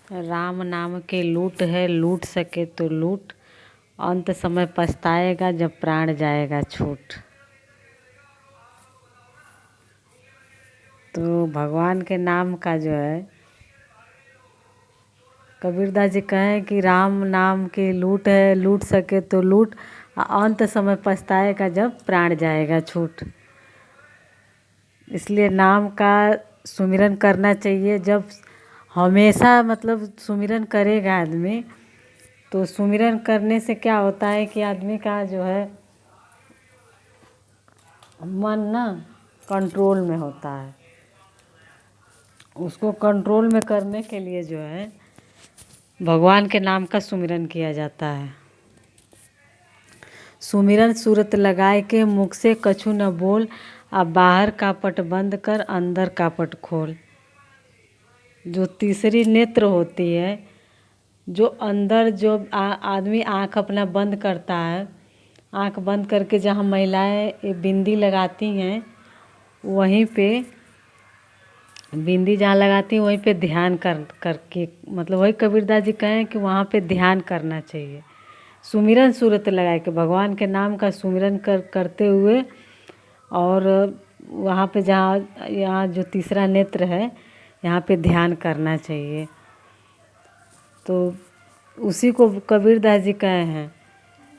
राम नाम के लूट है, लूट सके तो लूट, अंत समय पछताएगा जब प्राण जाएगा छूट। तो भगवान के नाम का जो है, कबीरदास जी कहें कि राम नाम की लूट है, लूट सके तो लूट, अंत समय पछताएगा जब प्राण जाएगा छूट। इसलिए नाम का सुमिरन करना चाहिए। जब हमेशा मतलब सुमिरन करेगा आदमी, तो सुमिरन करने से क्या होता है कि आदमी का जो है मन ना कंट्रोल में होता है। उसको कंट्रोल में करने के लिए जो है भगवान के नाम का सुमिरन किया जाता है। सुमिरन सूरत लगाए के मुख से कछु न बोल, अब बाहर का पट बंद कर अंदर का पट खोल। जो तीसरी नेत्र होती है, जो अंदर जो आदमी आँख अपना बंद करता है, आँख बंद करके जहाँ महिलाएं बिंदी लगाती हैं, वहीं पे बिंदी जहाँ लगाती हैं वहीं पे ध्यान करके मतलब वही कबीरदास जी कहें कि वहाँ पे ध्यान करना चाहिए। सुमिरन सूरत लगा के भगवान के नाम का सुमिरन करते हुए, और वहाँ पे जहाँ यहाँ जो तीसरा नेत्र है यहाँ पे ध्यान करना चाहिए। तो उसी को कबीरदास जी कहे हैं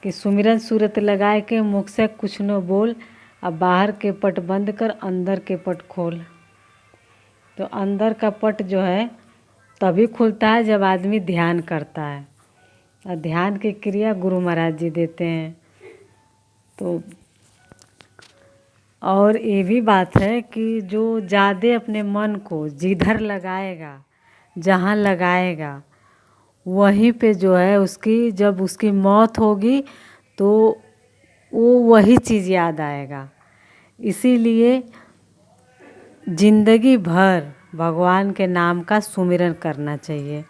कि सुमिरन सूरत लगाए के मुख से कुछ न बोल, अब बाहर के पट बंद कर अंदर के पट खोल। तो अंदर का पट जो है तभी खुलता है जब आदमी ध्यान करता है, और ध्यान की क्रिया गुरु महाराज जी देते हैं। तो और ये भी बात है कि जो ज़्यादा अपने मन को जिधर लगाएगा, जहाँ लगाएगा, वहीं पे जो है उसकी जब उसकी मौत होगी तो वो वही चीज़ याद आएगा। इसीलिए जिंदगी भर भगवान के नाम का सुमिरन करना चाहिए।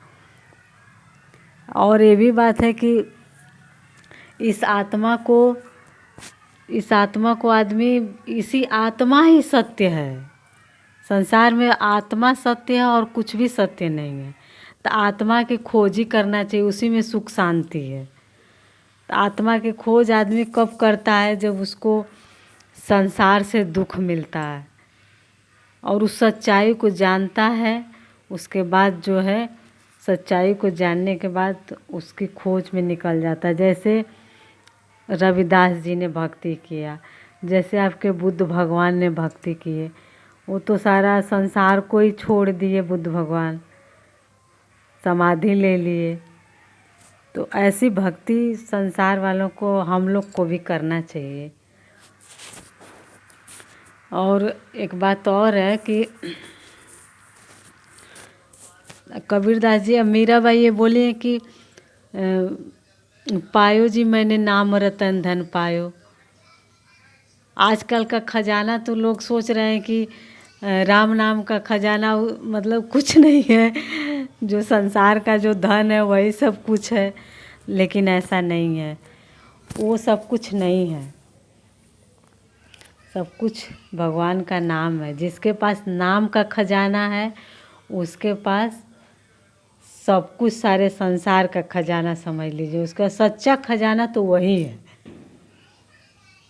और ये भी बात है कि इस आत्मा को आदमी, इसी आत्मा ही सत्य है। संसार में आत्मा सत्य है और कुछ भी सत्य नहीं है। तो आत्मा की खोज ही करना चाहिए, उसी में सुख शांति है। तो आत्मा की खोज आदमी कब करता है? जब उसको संसार से दुख मिलता है और उस सच्चाई को जानता है। उसके बाद जो है सच्चाई को जानने के बाद उसकी खोज में निकल जाता है। जैसे रविदास जी ने भक्ति किया, जैसे आपके बुद्ध भगवान ने भक्ति किए, वो तो सारा संसार को ही छोड़ दिए। बुद्ध भगवान समाधि ले लिए। तो ऐसी भक्ति संसार वालों को, हम लोग को भी करना चाहिए। और एक बात और है कि कबीरदास जी, मीराबाई ये बोली कि पायो जी मैंने नाम रतन धन पायो। आजकल का खजाना तो लोग सोच रहे हैं कि राम नाम का खजाना मतलब कुछ नहीं है, जो संसार का जो धन है वही सब कुछ है। लेकिन ऐसा नहीं है, वो सब कुछ नहीं है। सब कुछ भगवान का नाम है। जिसके पास नाम का खजाना है उसके पास सब कुछ, सारे संसार का खजाना समझ लीजिए। उसका सच्चा खजाना तो वही है।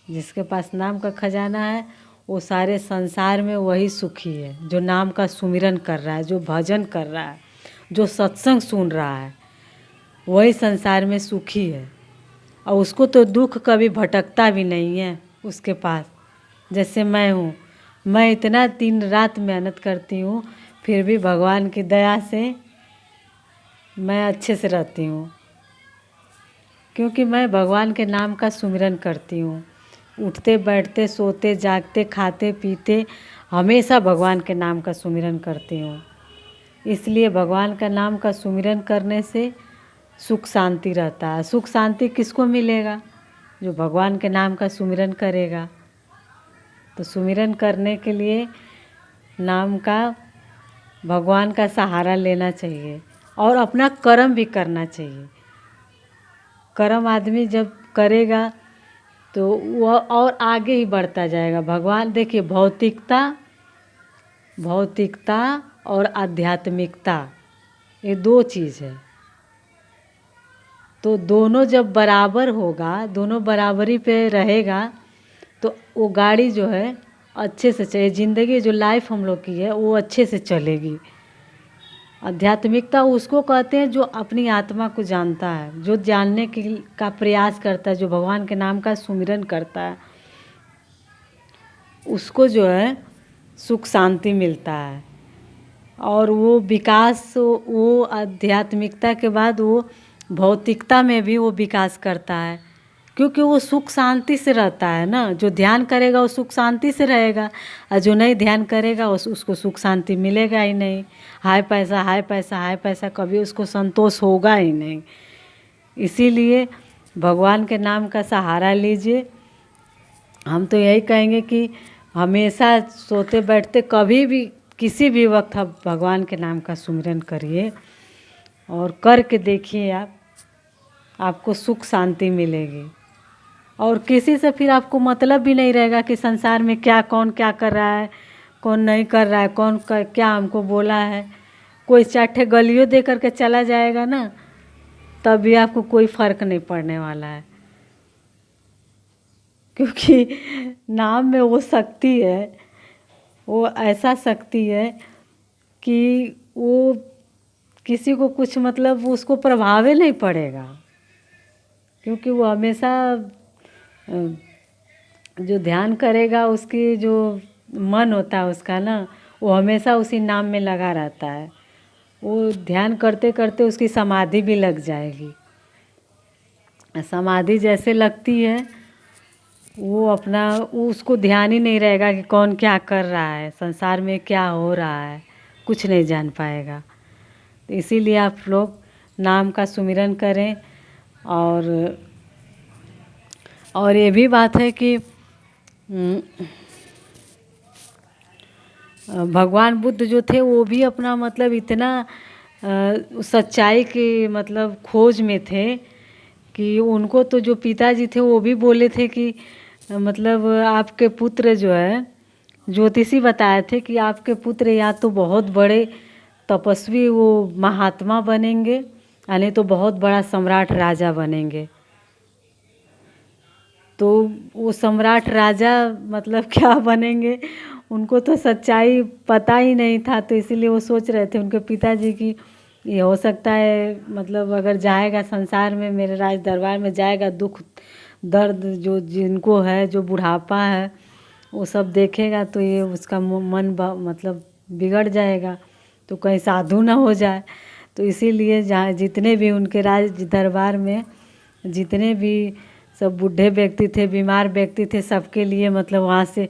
जिसके पास नाम का खजाना है वो सारे संसार में वही सुखी है, जो नाम का सुमिरन कर रहा है, जो भजन कर रहा है, जो सत्संग सुन रहा है, वही संसार में सुखी है। और उसको तो दुख कभी भटकता भी नहीं है उसके पास। जैसे मैं हूँ, मैं इतना दिन रात मेहनत करती हूँ, फिर भी भगवान की दया से मैं अच्छे से रहती हूँ, क्योंकि मैं भगवान के नाम का सुमिरन करती हूँ। उठते बैठते सोते जागते खाते पीते हमेशा भगवान के नाम का सुमिरन करती हूँ। इसलिए भगवान का नाम का सुमिरन करने से सुख शांति रहता है। सुख शांति किसको मिलेगा? जो भगवान के नाम का सुमिरन करेगा। तो सुमिरन करने के लिए नाम का, भगवान का सहारा लेना चाहिए और अपना कर्म भी करना चाहिए। कर्म आदमी जब करेगा तो वह और आगे ही बढ़ता जाएगा। भगवान देखिए, भौतिकता और आध्यात्मिकता, ये दो चीज़ है। तो दोनों जब बराबर होगा, दोनों बराबरी पे रहेगा तो वो गाड़ी जो है अच्छे से चले, ज़िंदगी जो लाइफ हम लोग की है वो अच्छे से चलेगी। आध्यात्मिकता उसको कहते हैं जो अपनी आत्मा को जानता है, जो जानने का प्रयास करता है, जो भगवान के नाम का सुमिरन करता है, उसको जो है सुख शांति मिलता है। और वो विकास, वो आध्यात्मिकता के बाद वो भौतिकता में भी वो विकास करता है, क्योंकि वो सुख शांति से रहता है ना। जो ध्यान करेगा वो सुख शांति से रहेगा, और जो नहीं ध्यान करेगा उसको सुख शांति मिलेगा ही नहीं। हाय पैसा हाय पैसा हाय पैसा, कभी उसको संतोष होगा ही नहीं। इसीलिए भगवान के नाम का सहारा लीजिए। हम तो यही कहेंगे कि हमेशा सोते बैठते कभी भी किसी भी वक्त आप भगवान के नाम का सुमिरन करिए और करके देखिए, आपको सुख शांति मिलेगी। और किसी से फिर आपको मतलब भी नहीं रहेगा कि संसार में कौन क्या कर रहा है, कौन नहीं कर रहा है, क्या हमको बोला है। कोई चाटे गलियों दे करके चला जाएगा ना, तब भी आपको कोई फ़र्क नहीं पड़ने वाला है, क्योंकि नाम में वो शक्ति है, वो ऐसा शक्ति है कि वो किसी को कुछ मतलब उसको प्रभाव ही नहीं पड़ेगा, क्योंकि वो हमेशा जो ध्यान करेगा, उसकी जो मन होता है उसका ना, वो हमेशा उसी नाम में लगा रहता है। वो ध्यान करते करते उसकी समाधि भी लग जाएगी। समाधि जैसे लगती है, वो उसको ध्यान ही नहीं रहेगा कि कौन क्या कर रहा है, संसार में क्या हो रहा है, कुछ नहीं जान पाएगा। तो इसीलिए आप लोग नाम का सुमिरन करें। और ये भी बात है कि भगवान बुद्ध जो थे वो भी अपना मतलब इतना सच्चाई की मतलब खोज में थे कि उनको तो जो पिताजी थे वो भी बोले थे कि मतलब आपके पुत्र जो है, ज्योतिषी बताए थे कि आपके पुत्र या तो बहुत बड़े तपस्वी वो महात्मा बनेंगे, यानी तो बहुत बड़ा सम्राट राजा बनेंगे। तो वो सम्राट राजा मतलब क्या बनेंगे, उनको तो सच्चाई पता ही नहीं था। तो इसीलिए वो सोच रहे थे उनके पिताजी की ये हो सकता है मतलब अगर जाएगा संसार में, मेरे राज दरबार में जाएगा, दुख दर्द जो जिनको है, जो बुढ़ापा है, वो सब देखेगा तो ये उसका मन मतलब बिगड़ जाएगा, तो कहीं साधु ना हो जाए। तो इसीलिए जहाँ जितने भी उनके राज दरबार में जितने भी सब बूढ़े व्यक्ति थे, बीमार व्यक्ति थे, सबके लिए मतलब वहाँ से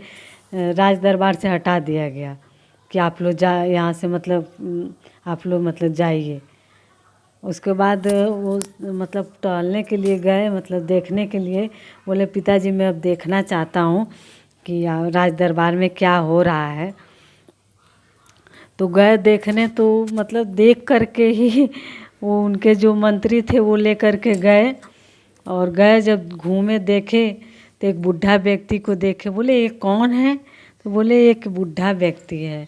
राज दरबार से हटा दिया गया कि आप लोग यहाँ से मतलब आप लोग मतलब जाइए। उसके बाद वो मतलब टहलने के लिए गए, मतलब देखने के लिए। बोले पिताजी मैं अब देखना चाहता हूँ कि राज दरबार में क्या हो रहा है। तो गए देखने, तो मतलब देख करके ही वो उनके जो मंत्री थे वो ले करके गए, और गए जब घूमे देखे तो एक बूढ़ा व्यक्ति को देखे। बोले ये कौन है? तो बोले एक बूढ़ा व्यक्ति है,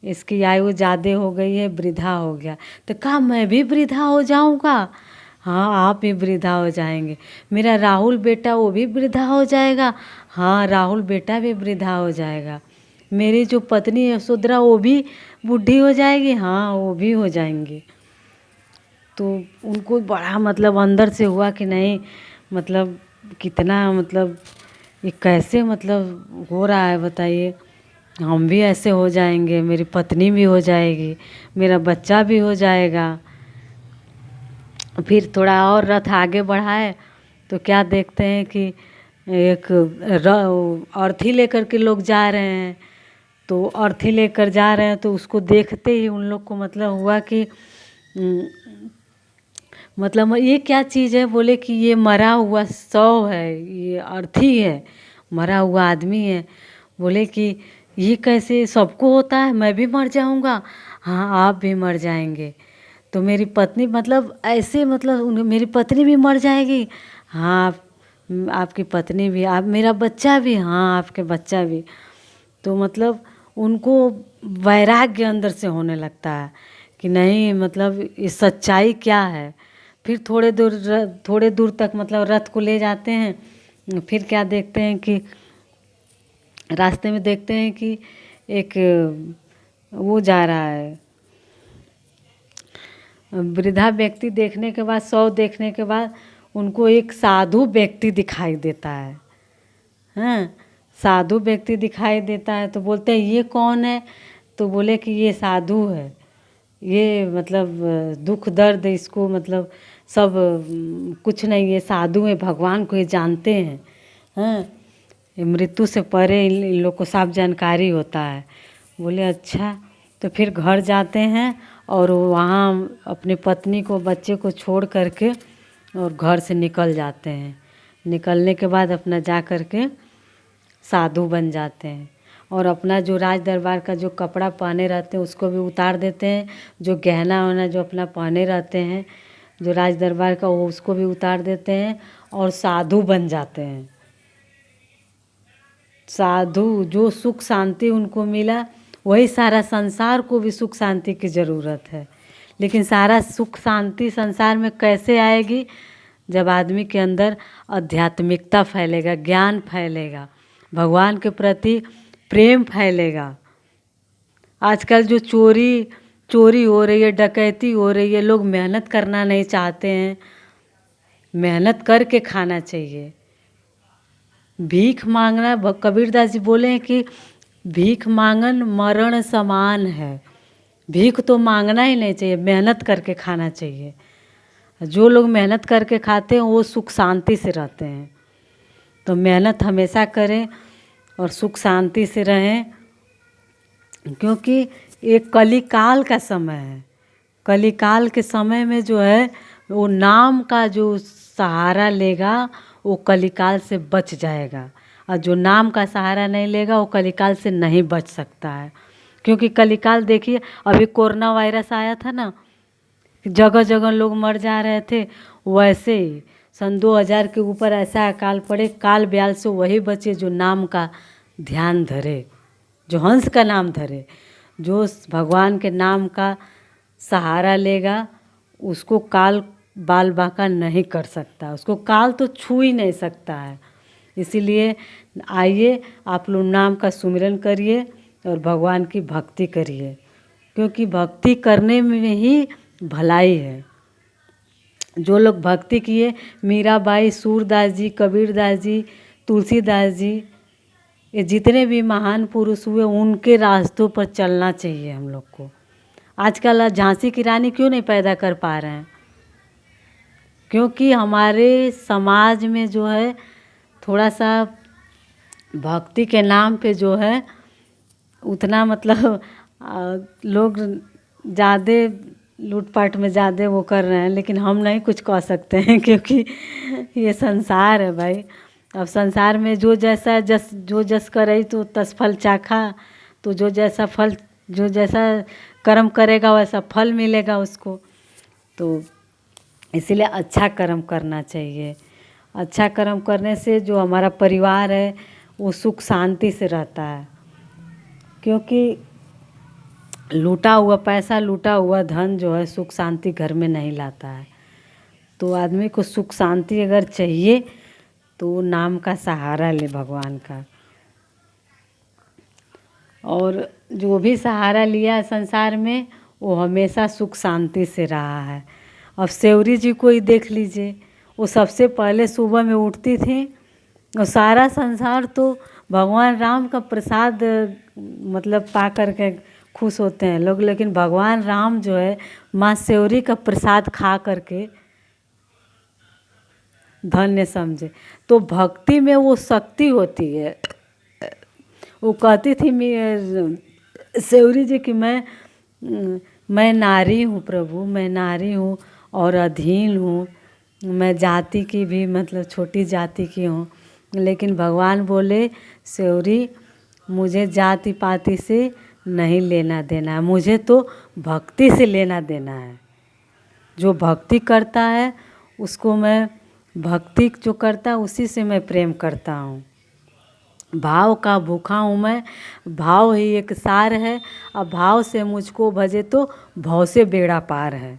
इसकी आयु ज़्यादा हो गई है, वृद्धा हो गया। तो कहा मैं भी वृद्धा हो जाऊंगा? हाँ आप भी वृद्धा हो जाएंगे। मेरा राहुल बेटा वो भी वृद्धा हो जाएगा? हाँ राहुल बेटा भी वृद्धा हो जाएगा। मेरी जो पत्नी है यशोधरा वो भी बूढ़ी हो जाएगी? हाँ वो भी हो जाएंगी। तो उनको बड़ा मतलब अंदर से हुआ कि नहीं मतलब कितना मतलब ये कैसे मतलब हो रहा है, बताइए। हम भी ऐसे हो जाएंगे, मेरी पत्नी भी हो जाएगी, मेरा बच्चा भी हो जाएगा। फिर थोड़ा और रथ आगे बढ़ाए तो क्या देखते हैं कि एक अर्थी लेकर के लोग जा रहे हैं। तो अर्थी लेकर जा रहे हैं तो उसको देखते ही उन लोग को मतलब हुआ कि मतलब ये क्या चीज़ है। बोले कि ये मरा हुआ शव है, ये अर्थी है, मरा हुआ आदमी है। बोले कि ये कैसे सबको होता है, मैं भी मर जाऊंगा? हाँ आप भी मर जाएंगे। तो मेरी पत्नी मतलब ऐसे मतलब मेरी पत्नी भी मर जाएगी? हाँ आपकी पत्नी भी, आप मेरा बच्चा भी? हाँ आपके बच्चा भी। तो मतलब उनको वैराग्य अंदर से होने लगता है कि नहीं मतलब ये सच्चाई क्या है। फिर थोड़े दूर तक मतलब रथ को ले जाते हैं। फिर क्या देखते हैं कि रास्ते में देखते हैं कि एक वो जा रहा है, वृद्धा व्यक्ति। देखने के बाद, शव देखने के बाद उनको एक साधु व्यक्ति दिखाई देता है। हाँ, साधु व्यक्ति दिखाई देता है तो बोलते हैं ये कौन है। तो बोले कि ये साधु है, ये मतलब दुख दर्द इसको मतलब सब कुछ नहीं, ये साधु है, भगवान को ये जानते हैं। हाँ, ये मृत्यु से परे इन लोग को सब जानकारी होता है। बोले अच्छा। तो फिर घर जाते हैं और वहाँ अपनी पत्नी को, बच्चे को छोड़ करके और घर से निकल जाते हैं। निकलने के बाद अपना जा कर के साधु बन जाते हैं और अपना जो राज दरबार का जो कपड़ा पहने रहते हैं उसको भी उतार देते हैं। जो गहना वहना जो अपना पहने रहते हैं जो राज दरबार का, वो उसको भी उतार देते हैं और साधु बन जाते हैं। साधु, जो सुख शांति उनको मिला, वही सारा संसार को भी सुख शांति की ज़रूरत है। लेकिन सारा सुख शांति संसार में कैसे आएगी? जब आदमी के अंदर आध्यात्मिकता फैलेगा, ज्ञान फैलेगा, भगवान के प्रति प्रेम फैलेगा। आजकल जो चोरी हो रही है, डकैती हो रही है, लोग मेहनत करना नहीं चाहते हैं। मेहनत करके खाना चाहिए। भीख मांगना, कबीरदास जी बोले हैं कि भीख मांगन मरण समान है। भीख तो मांगना ही नहीं चाहिए, मेहनत करके खाना चाहिए। जो लोग मेहनत करके खाते हैं वो सुख शांति से रहते हैं। तो मेहनत हमेशा करें और सुख शांति से रहें, क्योंकि एक कलिकाल का समय है। कलिकाल के समय में जो है वो नाम का जो सहारा लेगा वो कलिकाल से बच जाएगा, और जो नाम का सहारा नहीं लेगा वो कलिकाल से नहीं बच सकता है। क्योंकि कलिकाल देखिए, अभी कोरोना वायरस आया था ना, जगह जगह लोग मर जा रहे थे। वैसे ही सन 2000 के ऊपर ऐसा अकाल पड़े, काल ब्याल से वही बचे जो नाम का ध्यान धरे, जो हंस का नाम धरे। जो भगवान के नाम का सहारा लेगा उसको काल बाल बांका नहीं कर सकता, उसको काल तो छू ही नहीं सकता है। इसीलिए आइए आप लोग नाम का सुमिरन करिए और भगवान की भक्ति करिए, क्योंकि भक्ति करने में ही भलाई है। जो लोग भक्ति किए, मीराबाई, सूरदास जी, कबीरदास जी, तुलसीदास जी, ये जितने भी महान पुरुष हुए उनके रास्तों पर चलना चाहिए हम लोग को। आजकल झांसी की रानी क्यों नहीं पैदा कर पा रहे हैं? क्योंकि हमारे समाज में जो है थोड़ा सा भक्ति के नाम पे जो है उतना मतलब लोग ज़्यादा लूटपाट में ज़्यादा वो कर रहे हैं। लेकिन हम नहीं कुछ कह सकते हैं, क्योंकि ये संसार है भाई। अब संसार में जो जस करे तो तस फल चाखा। तो जो जैसा कर्म करेगा वैसा फल मिलेगा उसको। तो इसीलिए अच्छा कर्म करना चाहिए। अच्छा कर्म करने से जो हमारा परिवार है वो सुख शांति से रहता है। क्योंकि लूटा हुआ पैसा, लूटा हुआ धन जो है सुख शांति घर में नहीं लाता है। तो आदमी को सुख शांति अगर चाहिए तो वो नाम का सहारा ले, भगवान का। और जो भी सहारा लिया संसार में वो हमेशा सुख शांति से रहा है। अब सेवरी जी को ही देख लीजिए, वो सबसे पहले सुबह में उठती थी और सारा संसार तो भगवान राम का प्रसाद मतलब पा कर के खुश होते हैं लोग, लेकिन भगवान राम जो है माँ सेवरी का प्रसाद खा करके धन्य समझे। तो भक्ति में वो शक्ति होती है। वो कहती थी सेवरी जी कि मैं नारी हूँ प्रभु, मैं नारी हूँ और अधीन हूँ, मैं जाति की भी मतलब छोटी जाति की हूँ। लेकिन भगवान बोले सेवरी मुझे जाति पाति से नहीं लेना देना है, मुझे तो भक्ति से लेना देना है। जो भक्ति करता है उसको मैं, भक्ति जो करता है उसी से मैं प्रेम करता हूँ। भाव का भूखा हूँ मैं, भाव ही एक सार है, अब भाव से मुझको भजे तो भव से बेड़ा पार है।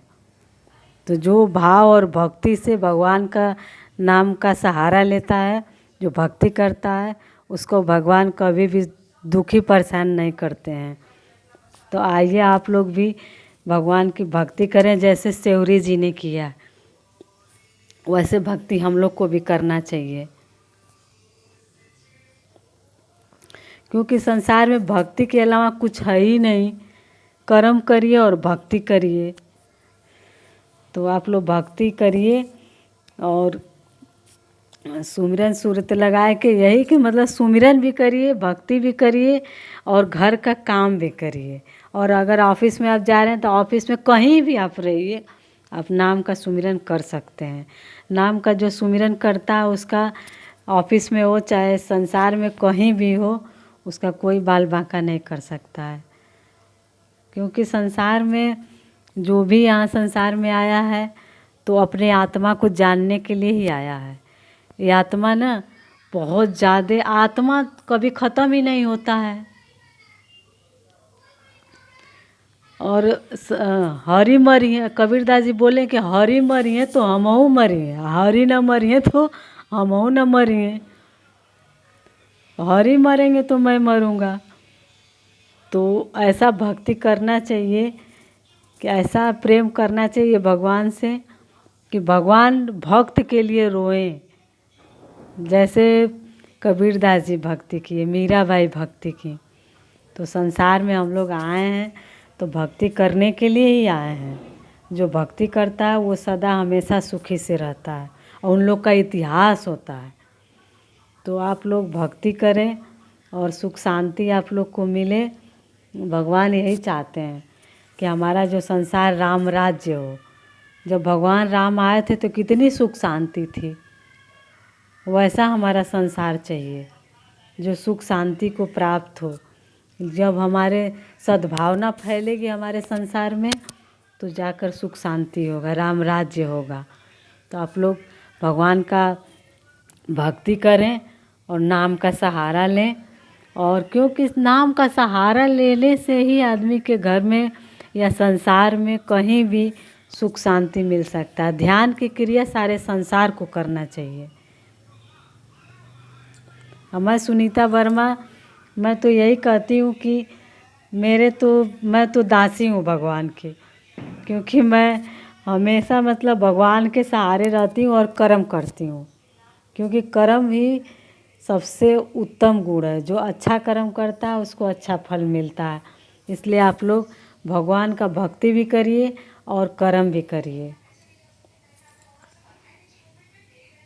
तो जो भाव और भक्ति से भगवान का नाम का सहारा लेता है, जो भक्ति करता है, उसको भगवान कभी भी दुखी परेशान नहीं करते हैं। तो आइए आप लोग भी भगवान की भक्ति करें, जैसे सेवरी जी ने किया वैसे भक्ति हम लोग को भी करना चाहिए। क्योंकि संसार में भक्ति के अलावा कुछ है ही नहीं। कर्म करिए और भक्ति करिए। तो आप लोग भक्ति करिए और सुमिरन सूरत लगाए के, यही कि मतलब सुमिरन भी करिए, भक्ति भी करिए और घर का काम भी करिए। और अगर ऑफिस में आप जा रहे हैं तो ऑफिस में कहीं भी आप रहिए, आप नाम का सुमिरन कर सकते हैं। नाम का जो सुमिरन करता है उसका ऑफिस में हो चाहे संसार में कहीं भी हो, उसका कोई बाल बांका नहीं कर सकता है। क्योंकि संसार में जो भी यहाँ संसार में आया है तो अपने आत्मा को जानने के लिए ही आया है। ये आत्मा ना बहुत ज़्यादा, आत्मा कभी ख़त्म ही नहीं होता है। और हरि मरी है, कबीरदास जी बोले कि हरि मरी है तो हमहू मरी है, हरि न मरी है तो हमहू न मरी है। हरि मरेंगे तो मैं मरूंगा। तो ऐसा भक्ति करना चाहिए कि ऐसा प्रेम करना चाहिए भगवान से कि भगवान भक्त के लिए रोएं। जैसे कबीरदास जी भक्ति किए, मीराबाई भक्ति की। तो संसार में हम लोग आए हैं तो भक्ति करने के लिए ही आए हैं। जो भक्ति करता है वो सदा हमेशा सुखी से रहता है और उन लोग का इतिहास होता है। तो आप लोग भक्ति करें और सुख शांति आप लोग को मिले। भगवान यही चाहते हैं कि हमारा जो संसार राम राज्य हो। जब भगवान राम आए थे तो कितनी सुख शांति थी, वैसा हमारा संसार चाहिए जो सुख शांति को प्राप्त हो। जब हमारे सद्भावना फैलेगी हमारे संसार में तो जाकर सुख शांति होगा, राम राज्य होगा। तो आप लोग भगवान का भक्ति करें और नाम का सहारा लें। और क्योंकि इस नाम का सहारा लेने से ही आदमी के घर में या संसार में कहीं भी सुख शांति मिल सकता है। ध्यान की क्रिया सारे संसार को करना चाहिए। मैं सुनीता वर्मा, मैं तो यही कहती हूँ कि मैं तो दासी हूँ भगवान की। क्योंकि मैं हमेशा मतलब भगवान के सहारे रहती हूँ और कर्म करती हूँ। क्योंकि कर्म ही सबसे उत्तम गुण है। जो अच्छा कर्म करता है उसको अच्छा फल मिलता है। इसलिए आप लोग भगवान का भक्ति भी करिए और कर्म भी करिए।